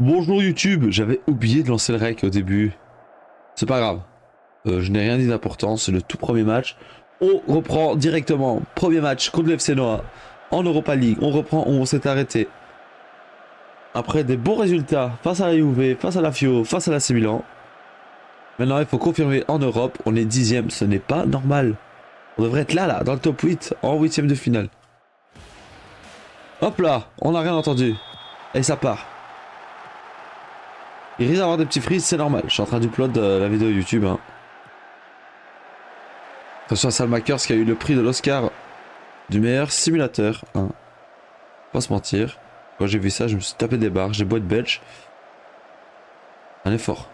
Bonjour YouTube, j'avais oublié de lancer le rec au début. C'est pas grave. Je n'ai rien dit d'important, c'est le tout premier match. On reprend directement. Premier match contre le FC Noah en Europa League. On reprend où on s'est arrêté. Après des bons résultats face à la Juve, face à la Fio, face à la C Milan. Maintenant il faut confirmer en Europe, on est 10ème, ce n'est pas normal. On devrait être là, dans le top 8, en 8ème de finale. Hop là, on n'a rien entendu. Et ça part. Il risque d'avoir des petits frises, c'est normal. Je suis en train d'upload la vidéo YouTube. Hein. Attention à Salmakers qui a eu le prix de l'Oscar du meilleur simulateur. Hein. Pas se mentir. Quand j'ai vu ça, je me suis tapé des barres. J'ai beau être belge. Un effort.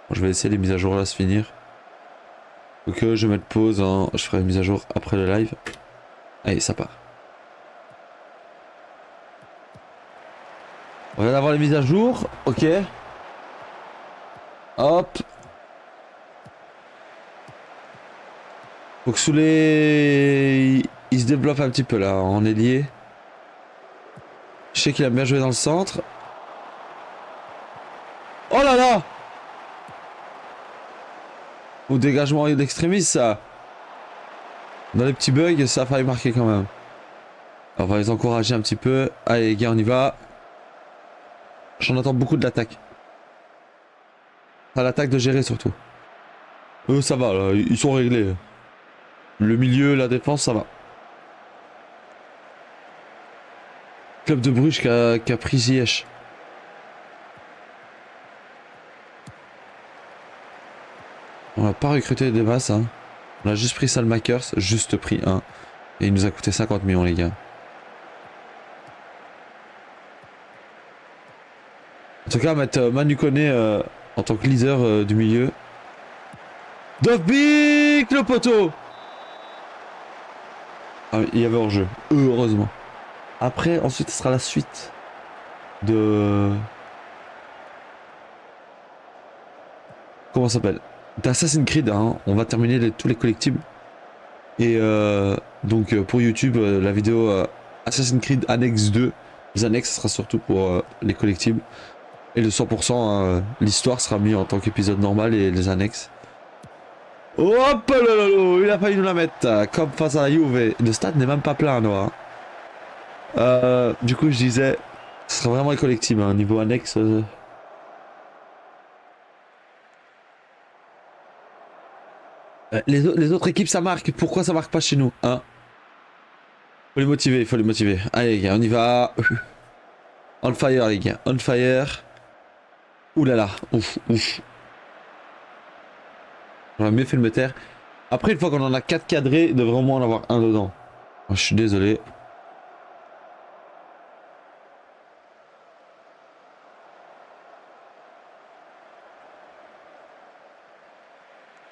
Bon, je vais laisser les mises à jour là se finir. Donc je vais mettre pause. Hein. Je ferai une mise à jour après le live. Allez, ça part. On vient d'avoir les mises à jour. Ok. Hop. Faut que Soulé il se développe un petit peu là en ailier. Je sais qu'il a bien joué dans le centre. Oh là là! Au dégagement d'extrémistes ça. Dans les petits bugs ça a failli marquer quand même. On va les encourager un petit peu. Allez les gars on y va. J'en attends beaucoup de l'attaque. À l'attaque de gérer surtout. Eux ça va là, ils sont réglés. Le milieu, la défense ça va. Club de Bruges qui a pris Ziyech. On n'a pas recruté des masses hein. On a juste pris Salmakers, juste pris un. Et il nous a coûté 50 millions les gars. En tout cas mettre Manu Koné en tant que leader du milieu. Dovbyk le poteau. Ah, il y avait hors-jeu, heureusement. Après ensuite ce sera la suite de... Comment ça s'appelle? D'Assassin's Creed hein. On va terminer tous les collectibles. Et donc pour YouTube la vidéo Assassin's Creed Annexe 2. Les annexes ce sera surtout pour les collectibles. Et le 100% l'histoire sera mis en tant qu'épisode normal et les annexes. Hop là, il a failli nous la mettre comme face à la Juve. Le stade n'est même pas plein Noah. Du coup je disais ce sera vraiment les collectibles hein, niveau annexe. Les autres équipes ça marque, pourquoi ça marque pas chez nous hein? Faut les motiver, il faut les motiver. Allez les gars, on y va. On fire les gars, on fire. Ouh là là, ouf, ouf. J'aurais mieux fait le meter. Après une fois qu'on en a 4 cadrés, il devrait au moins en avoir un dedans. Oh, je suis désolé.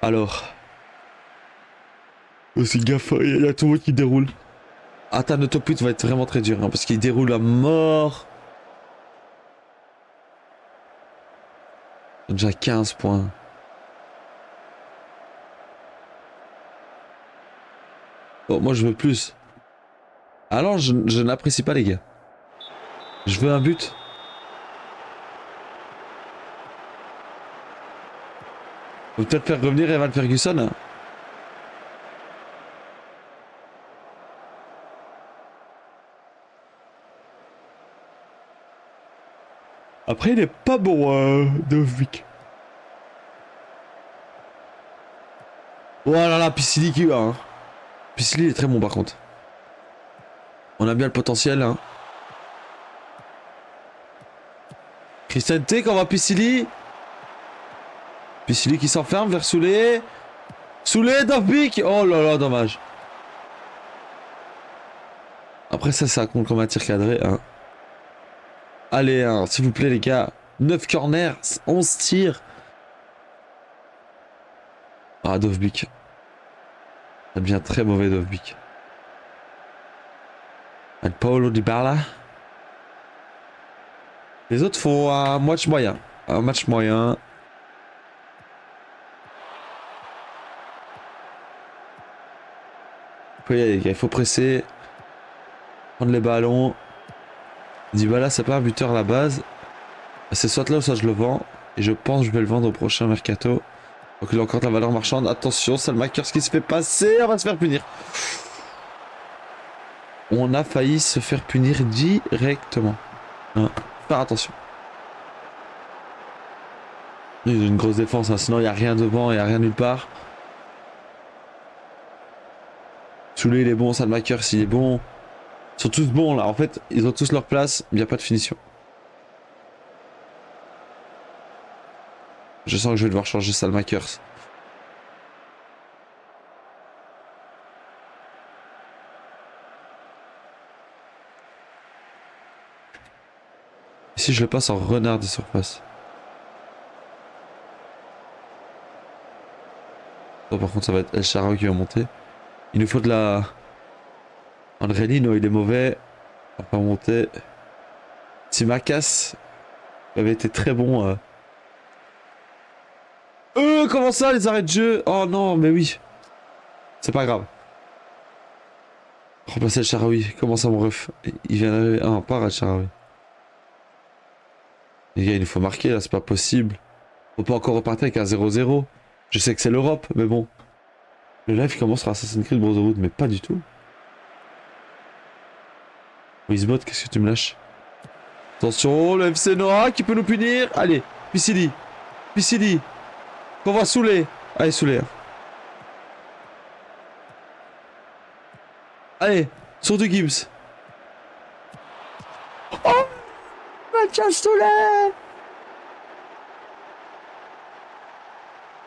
Alors. Oh, c'est gaffe, il y a tout le monde qui déroule. Atteindre le top 8 va être vraiment très dur hein, parce qu'il déroule à mort. Déjà 15 points. Oh, moi je veux plus. Alors je n'apprécie pas les gars. Je veux un but. Faut peut-être faire revenir Evan Ferguson. Hein. Après il est pas bon Dovbyk. Oh là là, Piscili qui va hein. Piscili est très bon par contre. On a bien le potentiel hein. Christian T quand va Piscili. Piscili qui s'enferme vers Soulé. Soulé, Dovbyk. Oh là là, dommage. Après ça compte comme un tir cadré hein. Allez hein, s'il vous plaît les gars. 9 corners, 11 tirs. Ah Dovbyk. Ça devient très mauvais Dovbyk. Paulo Dybala. Les autres font un match moyen. Un match moyen. Faut y aller, les gars. Il faut presser. Prendre les ballons. Dybala, c'est pas un buteur à la base. C'est soit là ou soit je le vends. Et je pense que je vais le vendre au prochain mercato. Donc il a encore de la valeur marchande. Attention, Salmakers qui se fait passer. On va se faire punir. On a failli se faire punir directement. Hein. Faire attention. Ils ont une grosse défense, hein. Sinon il n'y a rien devant, il n'y a rien nulle part. Soulé il est bon, Salmakers il est bon. Ils sont tous bons là, en fait ils ont tous leur place, il n'y a pas de finition. Je sens que je vais devoir changer Salmakers. Si je le passe en renard de surface. Oh, par contre ça va être El Shaarawy qui va monter. Il nous faut de la... Andrelli, non il est mauvais. On va pas monter. Tsimakas avait été très bon. Comment ça les arrêts de jeu? Oh non mais oui. C'est pas grave. Remplacer El Shaarawy. Comment ça mon ref? Il vient d'arriver. Ah non, pas El Shaarawy. Les gars, il nous faut marquer là, c'est pas possible. On peut encore repartir avec un 0-0. Je sais que c'est l'Europe, mais bon. Le live commence sur Assassin's Creed Brotherhood, mais pas du tout. Wizbot, qu'est-ce que tu me lâches? Attention, le FC Noah qui peut nous punir. Allez, Piscili. Piscili. Qu'on va saouler. Allez, saouler. Allez, sur du Gibbs. Oh, Mathias Soler.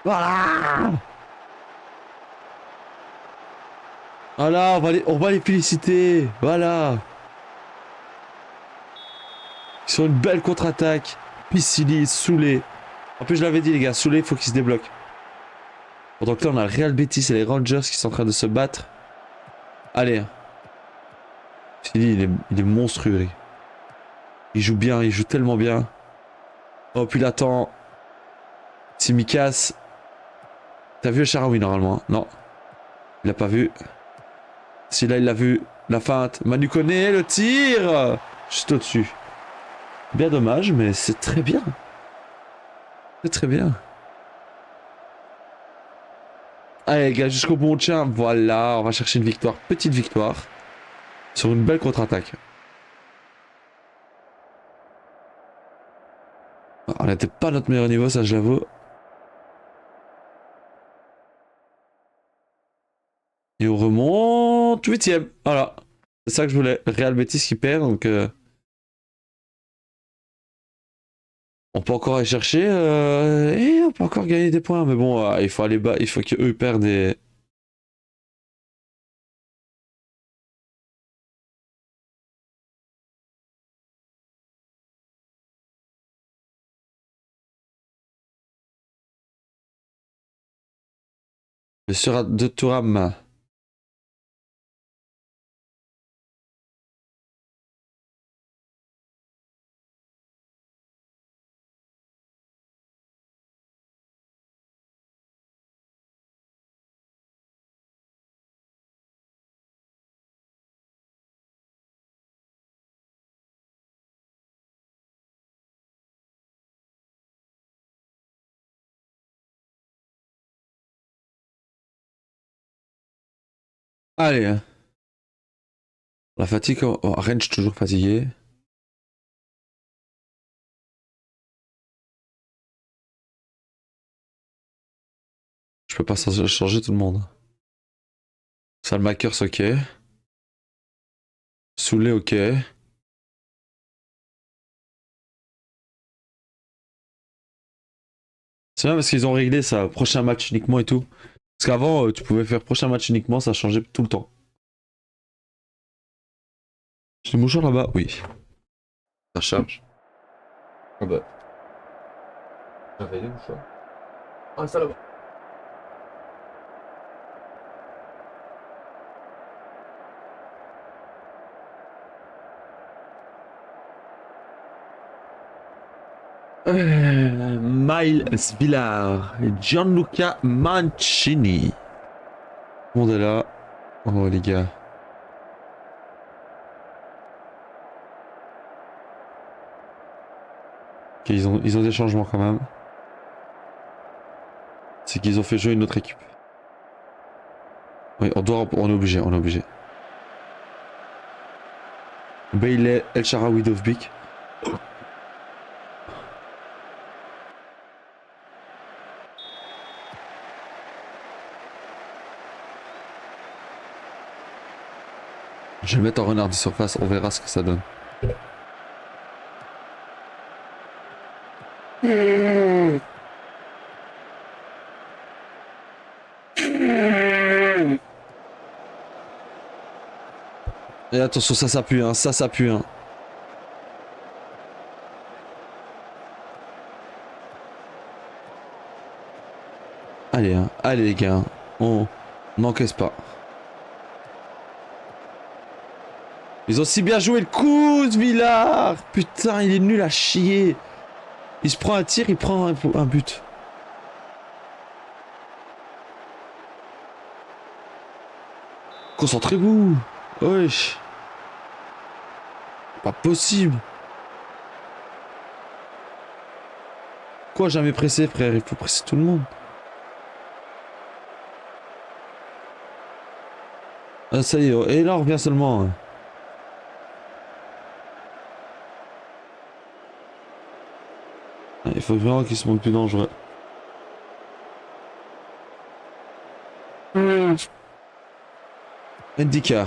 Voilà. Voilà, on va les féliciter. Voilà. Ils sont une belle contre-attaque. Piscili, Soulé. En plus, je l'avais dit, les gars, Soulé, il faut qu'il se débloque. Pendant que là, on a le Real Betis et les Rangers qui sont en train de se battre. Allez. Piscili, il est monstrueux, les gars. Il joue bien, il joue tellement bien. Oh, puis il attend. Tsimikas. T'as vu le Shaarawy normalement? Non. Il l'a pas vu. Si là, il l'a vu. La feinte. Manu Koné, le tir. Juste au-dessus. Bien dommage, mais c'est très bien. C'est très bien. Allez, les gars, jusqu'au bout on tient. Voilà, on va chercher une victoire. Petite victoire. Sur une belle contre-attaque. On n'était pas à notre meilleur niveau, ça je l'avoue. Et on remonte 8ème. Voilà. C'est ça que je voulais. Real Betis qui perd, donc... On peut encore aller chercher et on peut encore gagner des points. Mais bon, il faut aller bas, il faut qu'eux perdent des... Le Surat de Touram. Allez, hein. La fatigue, oh, Rennes, je suis toujours fatigué. Je peux pas changer tout le monde. Salmakers, ok. Soulé, ok. C'est bien parce qu'ils ont réglé ça, prochain match uniquement et tout. Parce qu'avant, tu pouvais faire prochain match uniquement, ça changeait tout le temps. J'ai des mouchoirs là-bas? Oui. Ça charge. Ah bah. J'avais des mouchoirs. Ah, ça là-bas. Miles Villar, Gianluca Mancini. Tout le monde est là. Oh les gars. Ok, ils ont des changements quand même. C'est qu'ils ont fait jouer une autre équipe. Oui, on est obligé, on est obligé. Bailey, El Shaarawy, Dovbyk. Je vais le mettre en renard de surface, on verra ce que ça donne. Et attention, ça s'appuie, hein, ça s'appuie. Hein. Allez, hein, allez les gars, on n'encaisse pas. Ils ont si bien joué le coup, ce Villard. Putain, il est nul à chier. Il se prend un tir, il prend un but. Concentrez-vous. Wesh. Pas possible. Quoi, jamais pressé, frère? Il faut presser tout le monde. Ah, ça y est. Et là, on revient seulement. Hein. Il faut vraiment qu'ils se montrent plus dangereux. Ndika,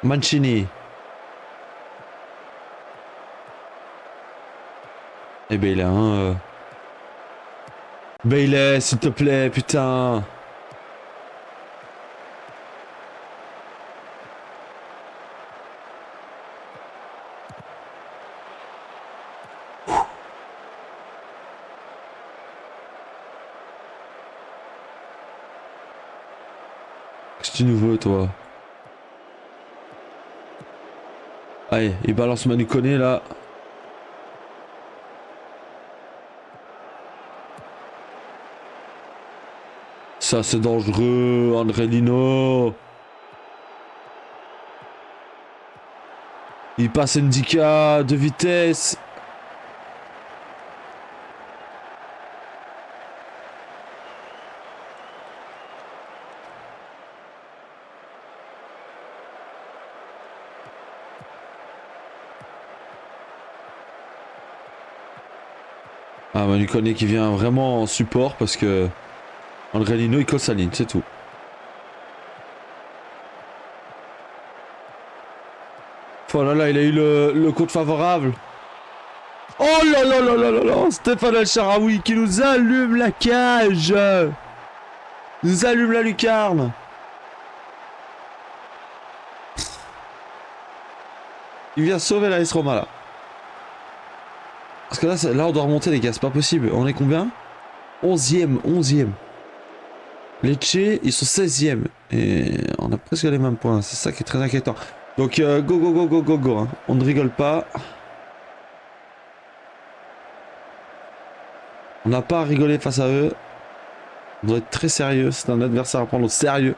Mancini. Et Bailey, hein. Bailey, s'il te plaît, putain. Qu'est-ce que tu nous veux, toi? Allez, il balance Manu Koné, là. Ça, c'est dangereux, André Lino. Il passe Ndika de vitesse. Ah, Manu Koné qui vient vraiment en support parce que André Lino il colle sa ligne, c'est tout. Oh là là, il a eu le compte favorable. Oh là là là là là là, Stéphane El Shaarawy qui nous allume la cage. Nous allume la lucarne. Il vient sauver la AS Roma là. Parce que là on doit remonter les gars, c'est pas possible. On est combien? 11ème. Lecce, ils sont 16ème. Et on a presque les mêmes points, c'est ça qui est très inquiétant. Donc go hein. On ne rigole pas. On n'a pas à rigoler face à eux. On doit être très sérieux, c'est un adversaire à prendre au sérieux.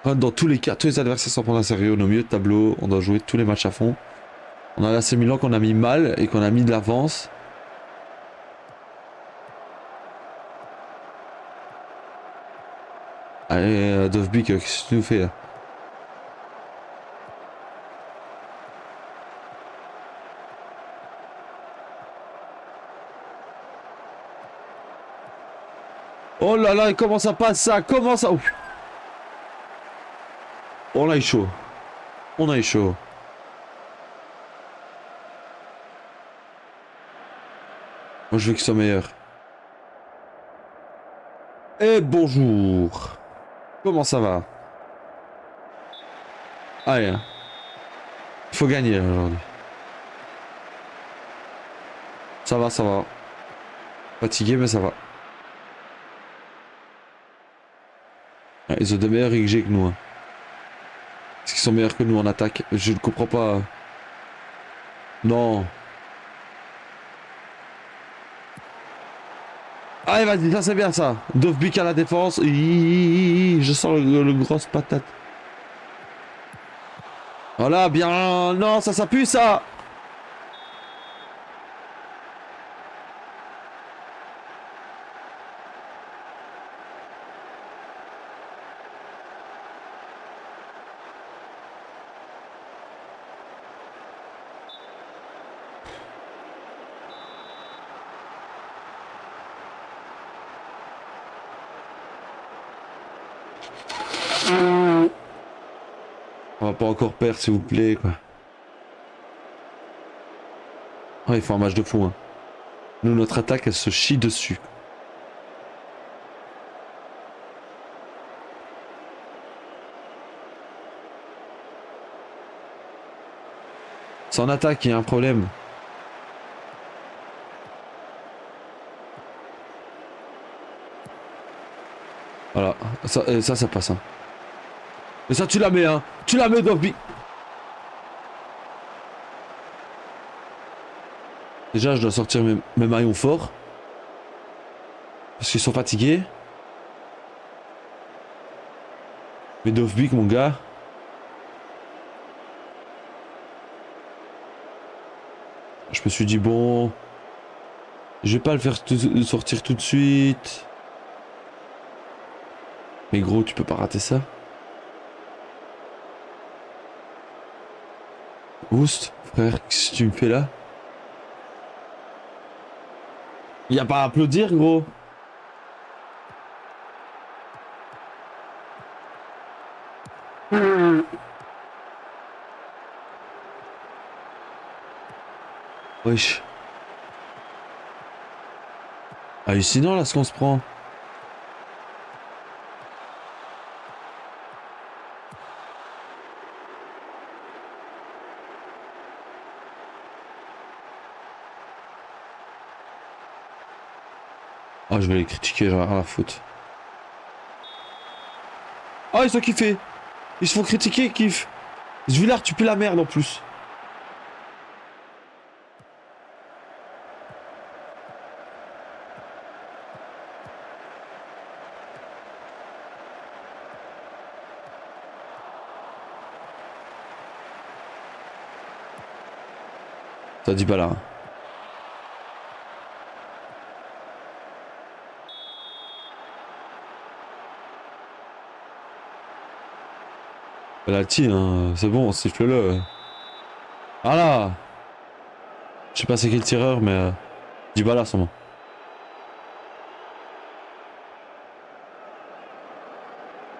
Dans tous les cas, tous les adversaires sont prendre au sérieux. On est au milieu de tableau, on doit jouer tous les matchs à fond. On a l'AC Milan qu'on a mis mal et qu'on a mis de l'avance. Allez, Dovbyk, qu'est-ce que tu nous fais là? Oh là là, comment ça passe ça? Comment ça? Ouf. On a eu chaud. On a eu chaud. Moi je veux qu'il soit meilleur. Et bonjour. Comment ça va? Allez. Il faut gagner aujourd'hui. Ça va, ça va. Fatigué mais ça va. Ah, ils ont des meilleurs XG que nous. Hein. Est-ce qu'ils sont meilleurs que nous en attaque? Je ne comprends pas. Non. Allez, vas-y, ça c'est bien ça. Dovbyk à la défense. Je sens le grosse patate. Voilà, bien. Non, ça s'appuie ça. On va pas encore perdre, s'il vous plaît, quoi. Oh, il faut un match de fou, hein. Nous, notre attaque, elle se chie dessus. C'est en attaque, il y a un problème. Voilà, ça passe, hein. Mais ça, tu la mets, hein. Tu la mets, Dovbyk. Déjà, je dois sortir mes maillons forts. Parce qu'ils sont fatigués. Mais Dovbyk, mon gars. Je me suis dit, bon. Je vais pas le faire sortir tout de suite. Mais gros, tu peux pas rater ça. Oust, frère, qu'est-ce que tu me fais là? Y a pas à applaudir, gros. Wesh. Hallucinant là ce qu'on se prend. Ah, je vais les critiquer, j'en ai rien à foutre. Ah, ils sont kiffés. Ils se font critiquer, ils kiffent. Villard, tu pues la merde en plus. Ça dit pas là. Penalty, hein, c'est bon, siffle-le. Voilà. Je sais pas c'est quel tireur, mais Dybala sûrement.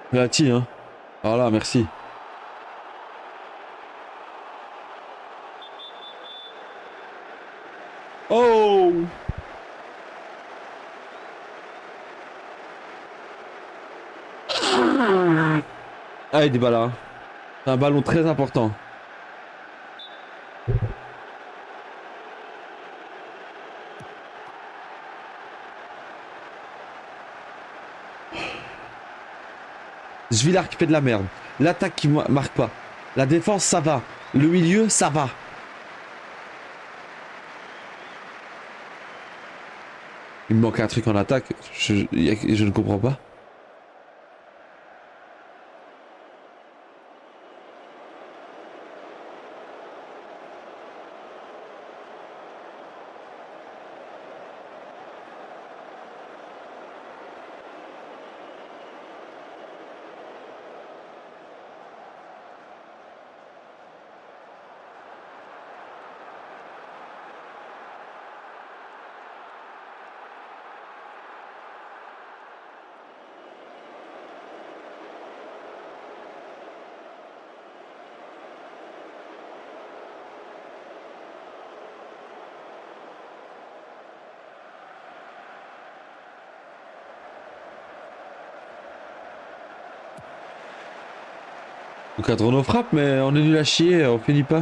Penalty, hein. Voilà, merci. Oh! Allez, Dybala. C'est un ballon très important. Villard qui fait de la merde. L'attaque qui marque pas. La défense, ça va. Le milieu, ça va. Il me manque un truc en attaque. Je ne comprends pas. On cadre nos frappes, mais on est nul à chier, on finit pas.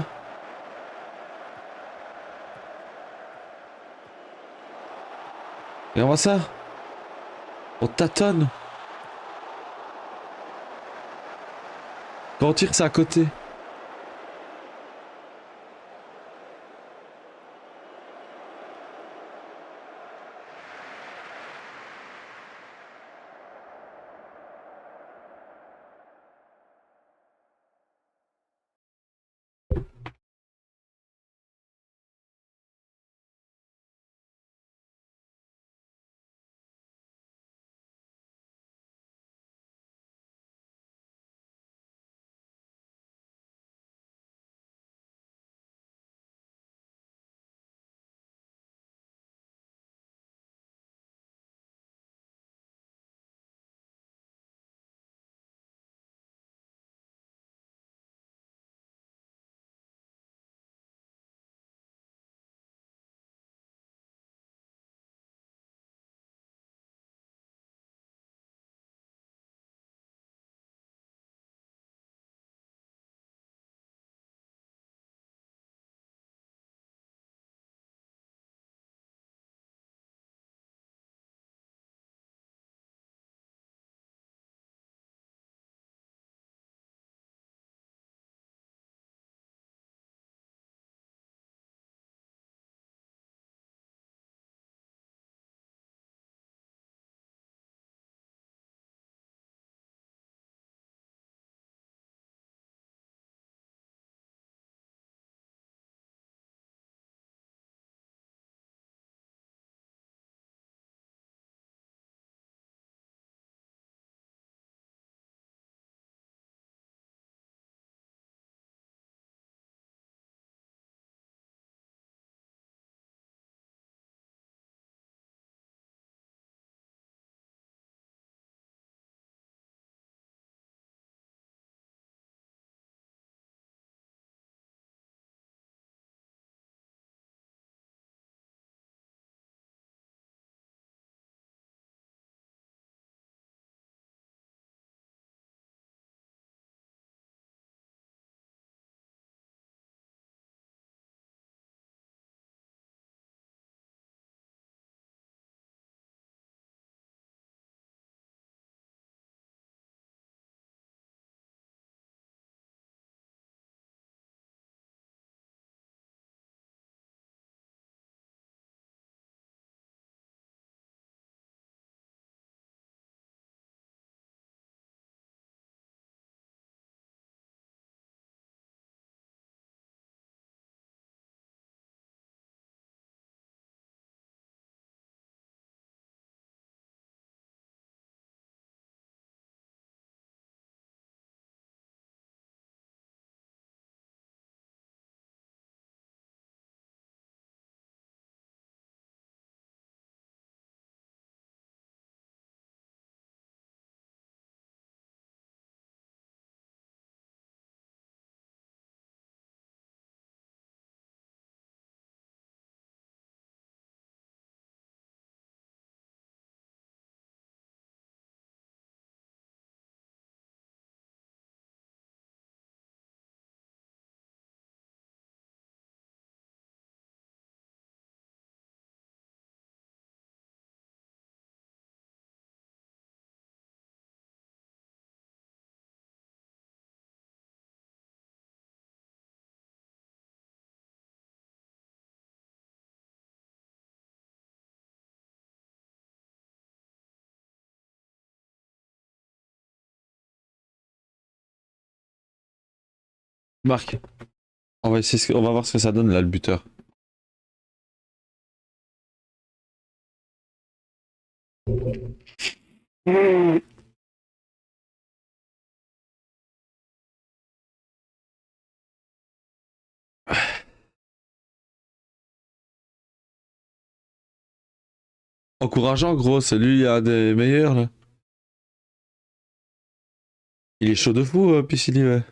Regarde-moi ça. On tâtonne. Quand on tire, c'est à côté. Marc, on va essayer, on va voir ce que ça donne là, le buteur. Encourageant, gros, c'est lui un des meilleurs là. Il est chaud de fou, Piscini, ouais.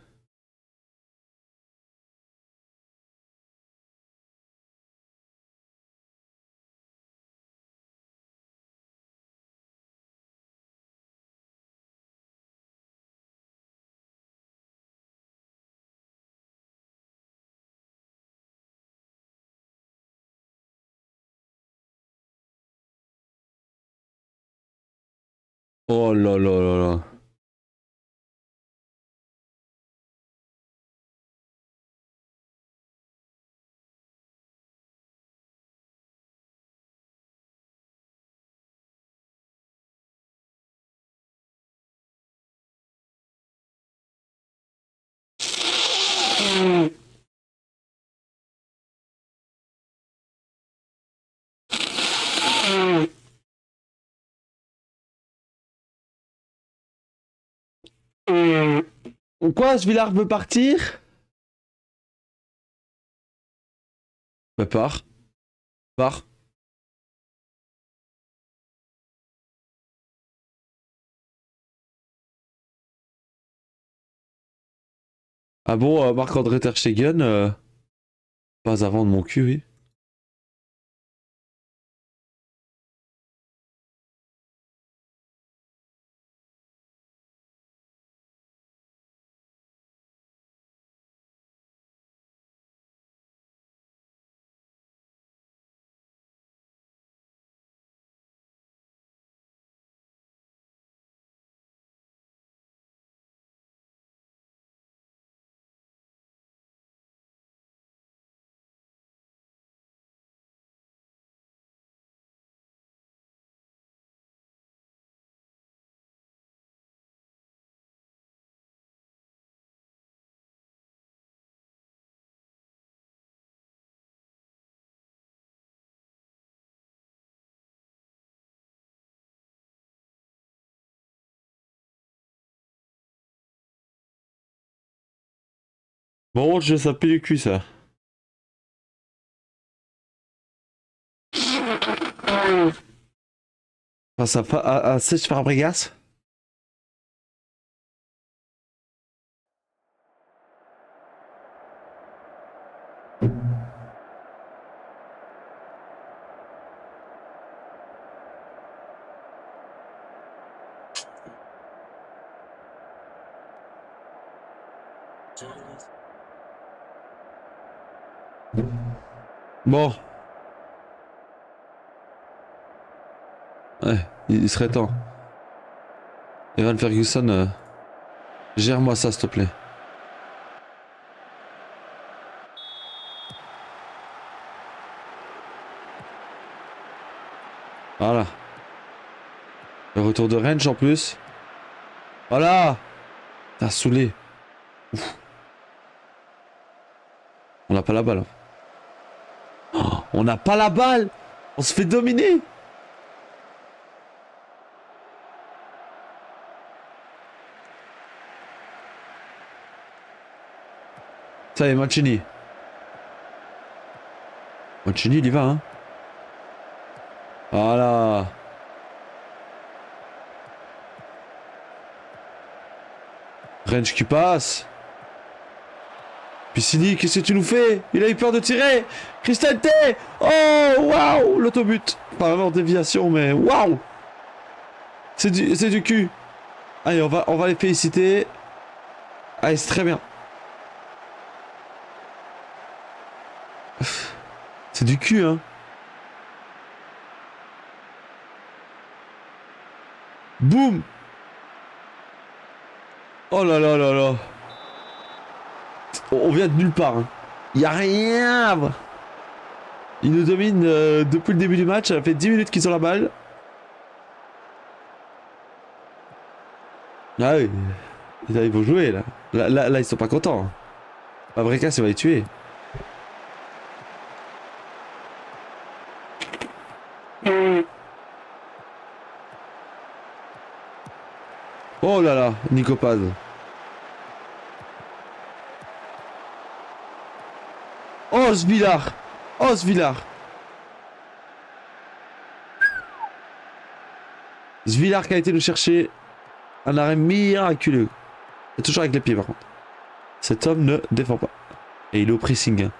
Oh là là là là. Quoi, ce Villard veut partir? Bah pars, pars. Ah bon, Marc-André Ter Stegen, pas avant de mon cul, oui. Bon, je ça pue du cul, ça. Face à Cesc Fabregas. Bon, ouais, il serait temps. Evan Ferguson, gère-moi ça, s'il te plaît. Voilà. Le retour de range en plus. Voilà. T'as saoulé. Ouf. On n'a pas la balle. Oh, on n'a pas la balle. On se fait dominer. Ça y est, Mancini. Mancini, il y va, hein. Voilà. Range qui passe. Piscini, qu'est-ce que tu nous fais? Il a eu peur de tirer. Cristante. Oh, waouh. L'autobut. Pas vraiment déviation, mais waouh. C'est du cul. Allez, on va les féliciter. Allez, c'est très bien. C'est du cul, hein. Boum. Oh là là là là. On vient de nulle part. Hein. Y a rien. Ils nous dominent depuis le début du match. Ça fait 10 minutes qu'ils ont la balle. Ah oui. Là, ils vont jouer là. Là, ils sont pas contents. Fabregas, ça va les tuer. Oh là là, Nico Paz. Oh, ce Villar. Oh, ce Villar. Ce Villar qui a été nous chercher un arrêt miraculeux. Et toujours avec les pieds, par contre. Cet homme ne défend pas. Et il est au pressing. Hein.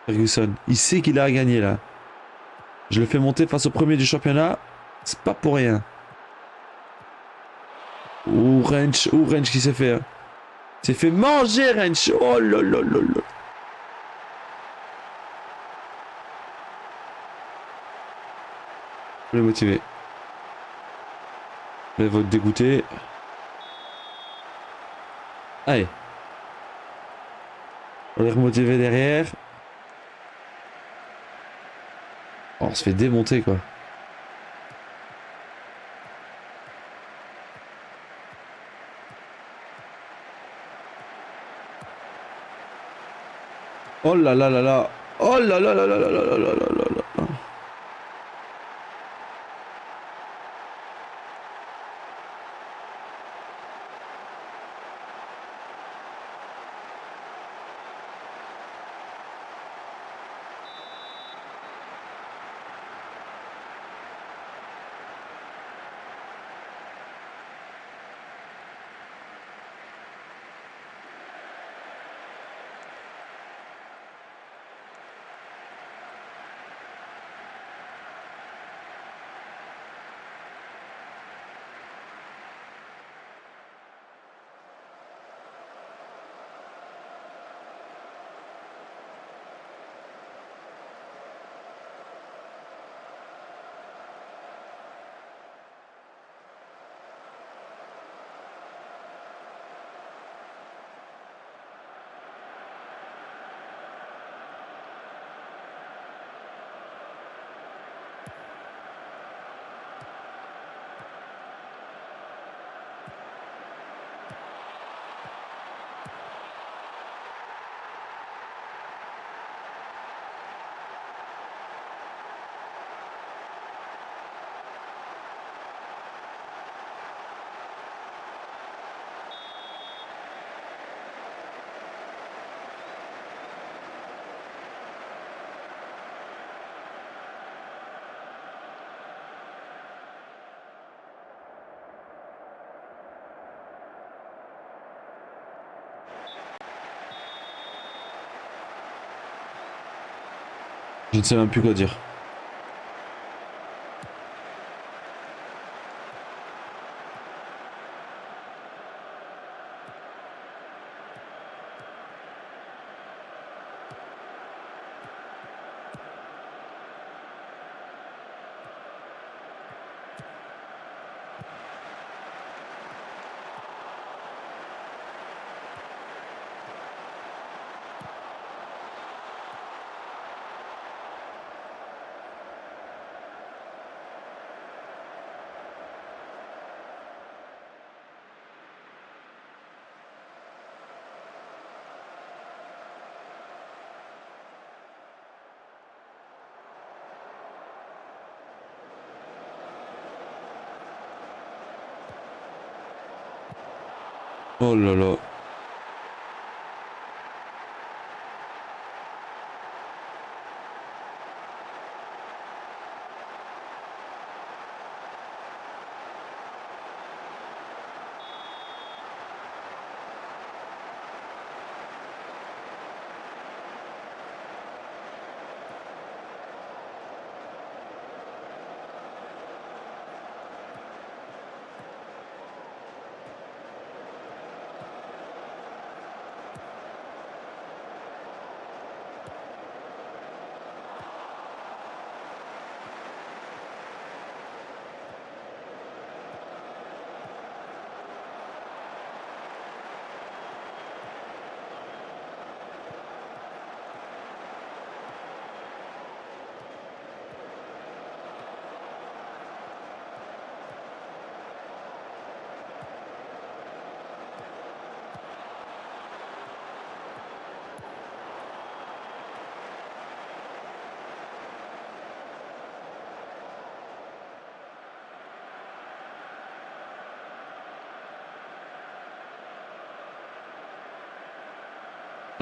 Ferguson. Il sait qu'il a à gagner, là. Je le fais monter face au premier du championnat. C'est pas pour rien. Rensch qui s'est fait. Hein. S'est fait manger, Rensch. Oh là là là là. Je vais le motiver. Il va être dégoûté. Allez. On va les remotiver derrière. Oh, on se fait démonter, quoi. Oh là là là là. Oh là là là là là là là là là là. Je ne sais même plus quoi dire. Oh là là.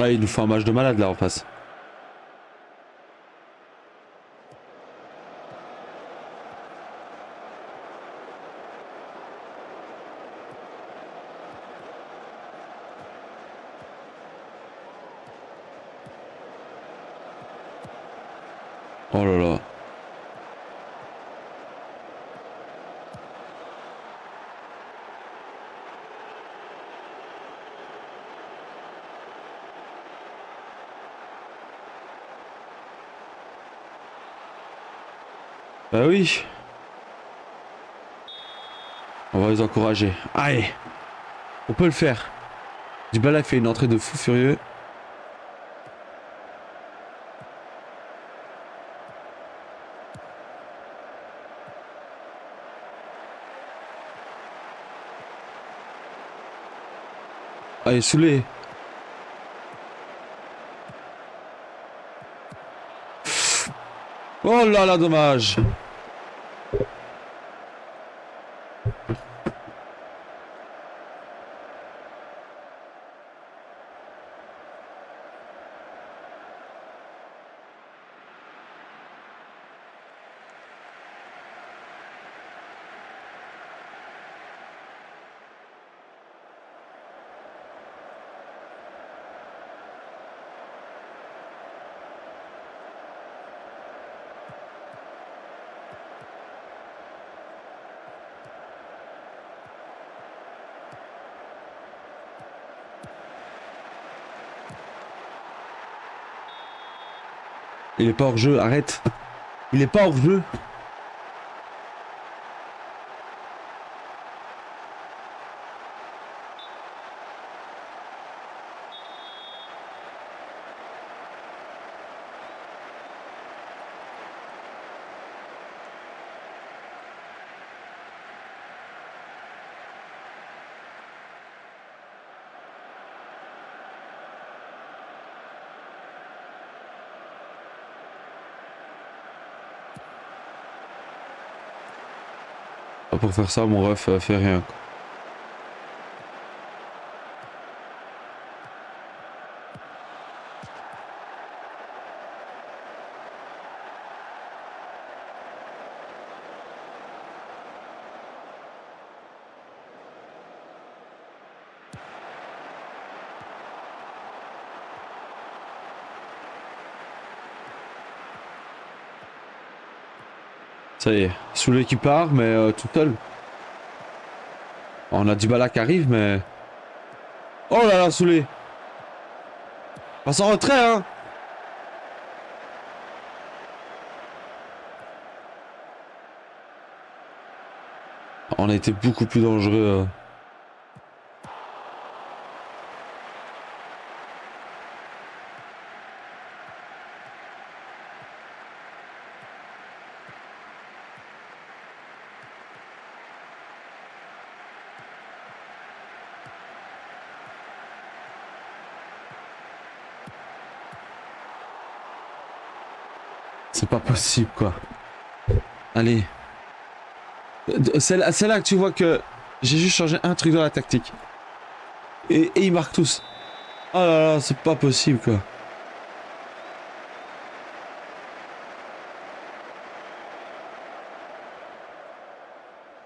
Ah, il nous fait un match de malade là en face. Oh là là. Bah oui. On va les encourager. Allez. On peut le faire. Dybala fait une entrée de fou furieux. Allez, Soulé. Oh là là, dommage. Il est pas hors jeu, arrête. Il est pas hors jeu. Pour faire ça, mon ref fait rien. Ça y est, Soulé qui part, mais tout seul. On a Dybala qui arrive, mais... Oh là là, Soulé. Passe en retrait, hein. On a été beaucoup plus dangereux. C'est pas possible, quoi. Allez. C'est là que tu vois que j'ai juste changé un truc dans la tactique. Et ils marquent tous. Oh là là, c'est pas possible, quoi.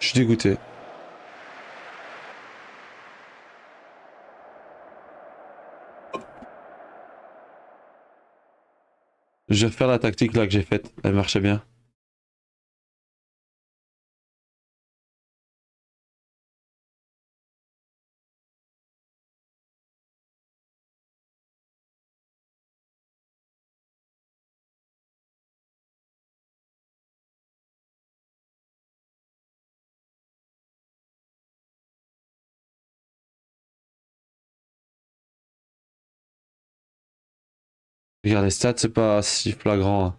Je suis dégoûté. Je vais refaire la tactique là que j'ai faite. Elle marchait bien. Regarde, les stats, c'est pas si flagrant, hein.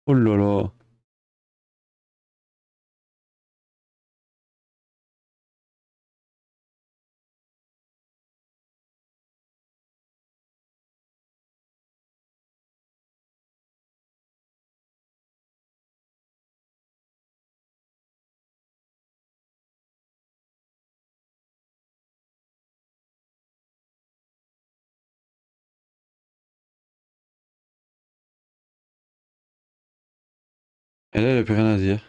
Oh là là. Et là, il a plus rien à dire.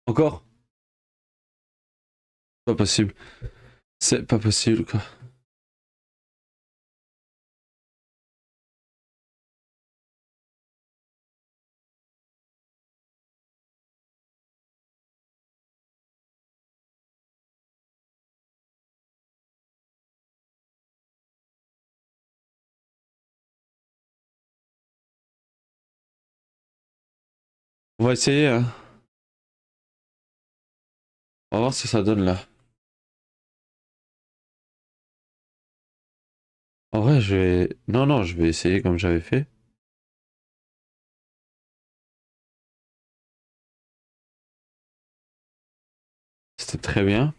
Encore? Pas possible. C'est pas possible, quoi. On va essayer, hein. On va voir ce que ça donne là. En vrai, je vais. Non, non, je vais essayer comme j'avais fait. C'était très bien.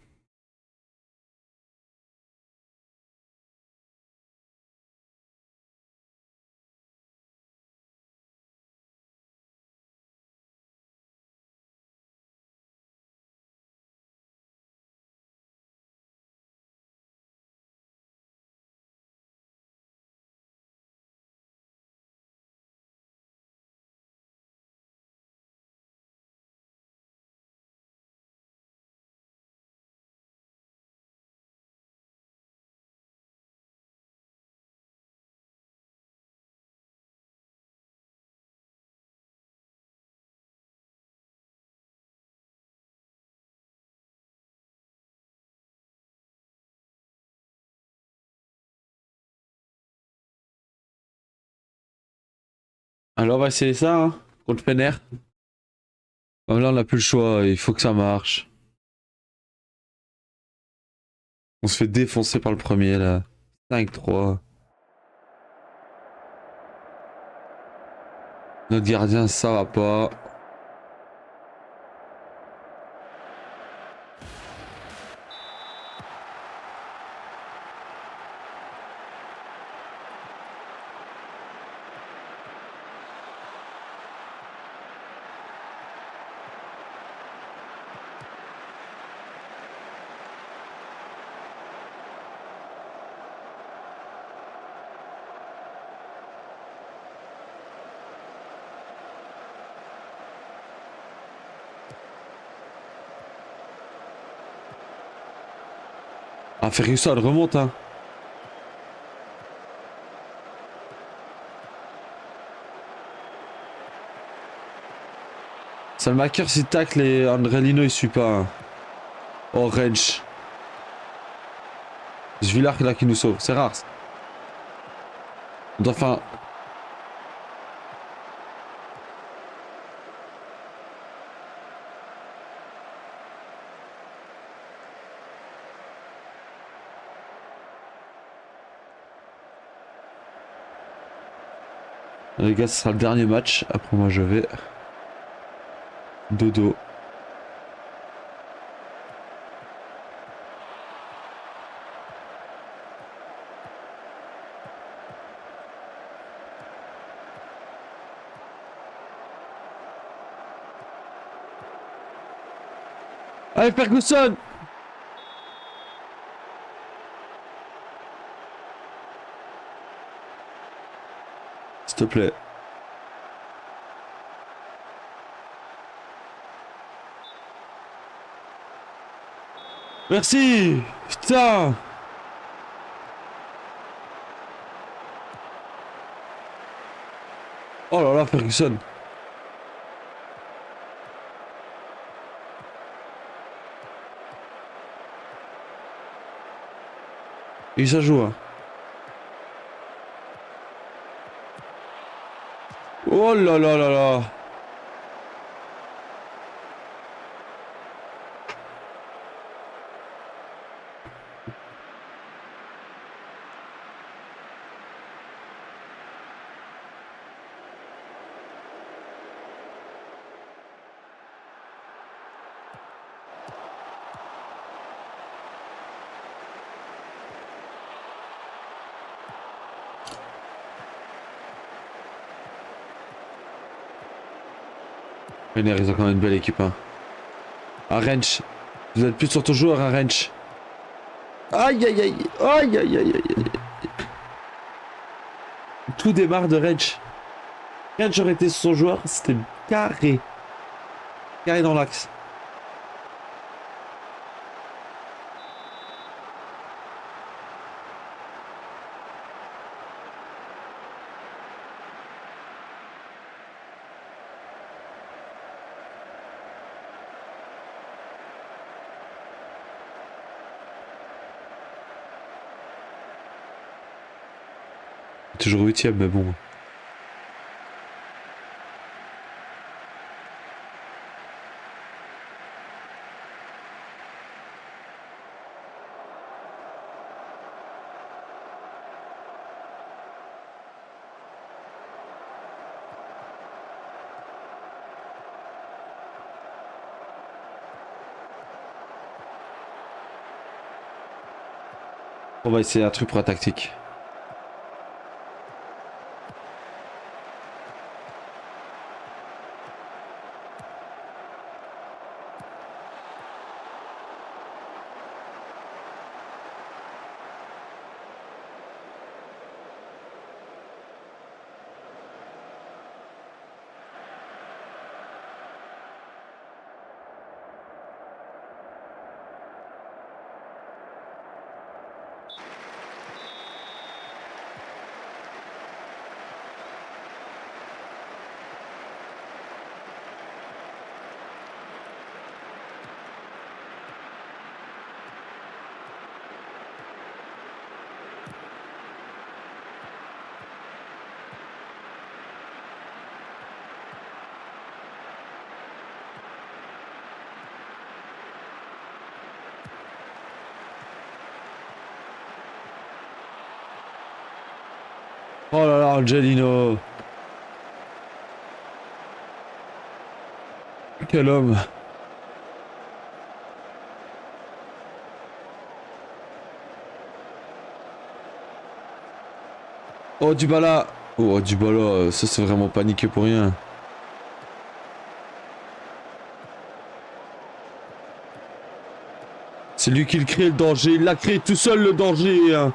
Alors, on va essayer ça, hein, contre Fener. Oh, là, on n'a plus le choix, il faut que ça marche. On se fait défoncer par le premier là. 5-3. Notre gardien, ça va pas. Ah, Ferguson remonte, hein. Salmaker, s'il tacle et Andrelino, il suit pas, hein. Oh, Rench. Villar là qui nous sauve, c'est rare. Enfin, les gars, ce sera le dernier match. Après, moi, je vais. Dodo. Allez, Ferguson! S'il te plaît. Merci! Putain! Oh là là, Ferguson. Et ça joue, hein. Oh là là là là. Ils ont quand même une belle équipe, hein. Un Rensch. Vous êtes plus sur ton joueur, un Rensch. Aïe aïe aïe. Aïe aïe aïe aïe aïe. Tout démarre de Rensch. Rensch aurait été sur son joueur, c'était carré. Carré dans l'axe. Toujours 8ème, mais bon. On va essayer un truc pour la tactique. Oh là là, Angelino. Quel homme. Oh, Dybala. Oh, Dybala, ça c'est vraiment paniqué pour rien. C'est lui qui le crée le danger. Il l'a créé tout seul le danger, hein.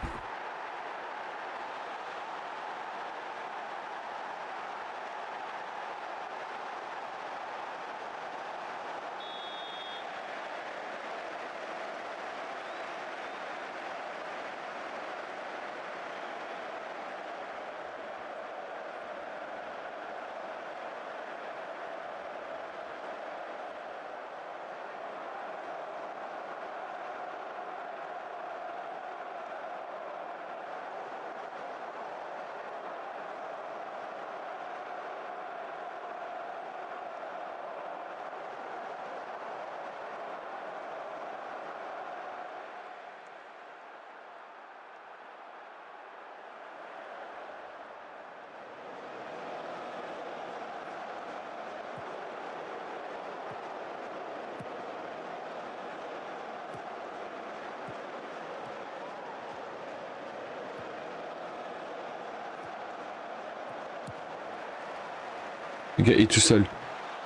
Le gars, il est tout seul.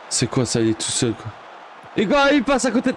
C'est quoi ça, il est tout seul, quoi. Et gars, il passe à côté.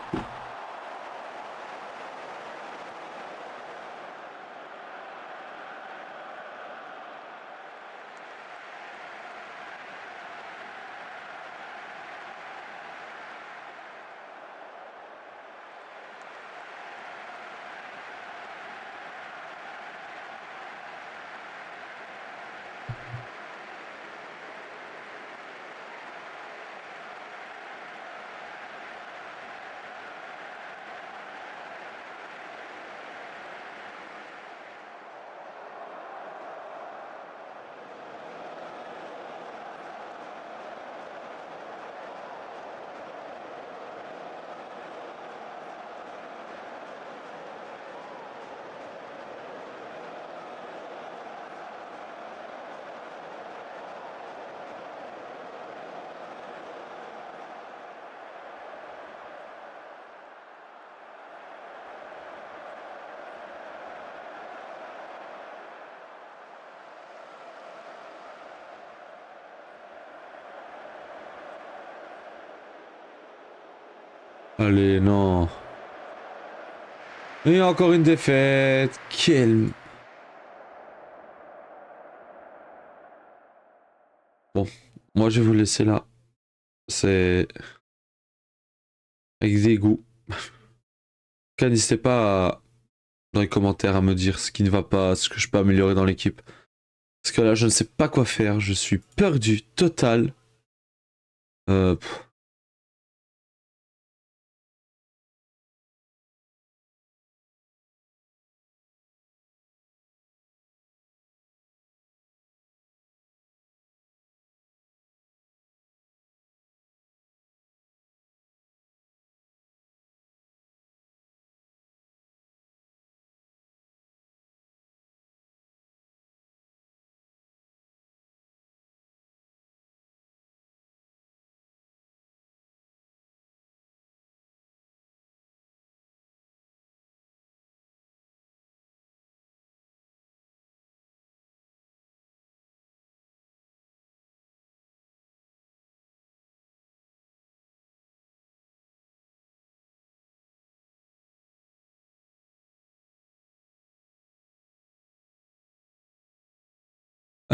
Allez, non. Et encore une défaite. Quel... Bon, moi je vais vous laisser là. C'est avec dégoût. N'hésitez pas dans les commentaires à me dire ce qui ne va pas, ce que je peux améliorer dans l'équipe. Parce que là, je ne sais pas quoi faire. Je suis perdu total. Pff.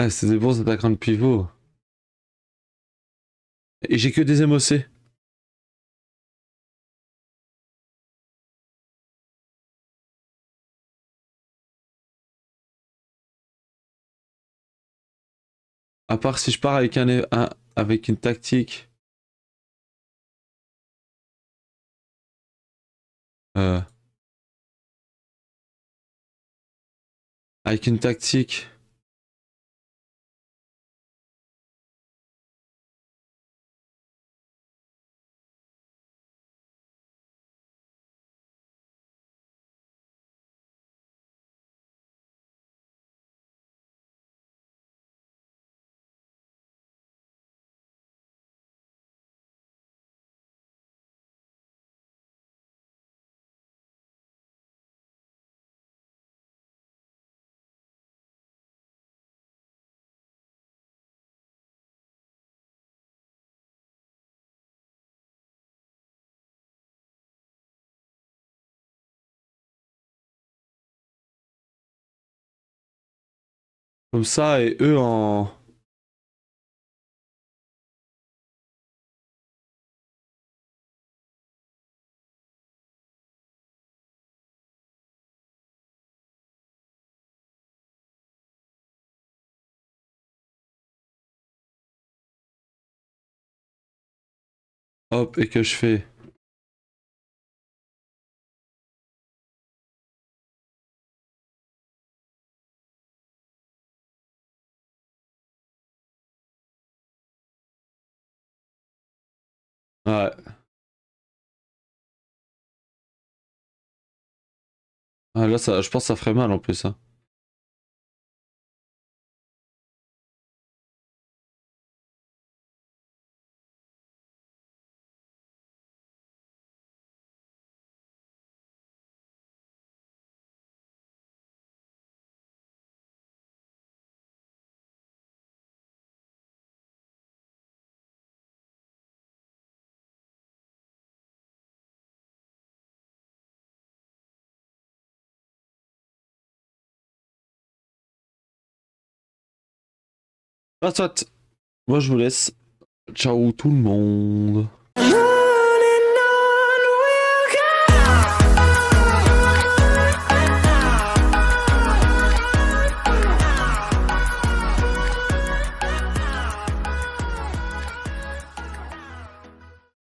Ah, c'est des bons attaquants de pivot. Et j'ai que des MOC. À part si je pars avec avec une tactique. euh, Avec une tactique. Comme ça, et eux en... Hop, et que je fais... Ouais. Ah, là, ça, je pense que ça ferait mal en plus. Hein. Ah, soit. Moi, je vous laisse. Ciao tout le monde.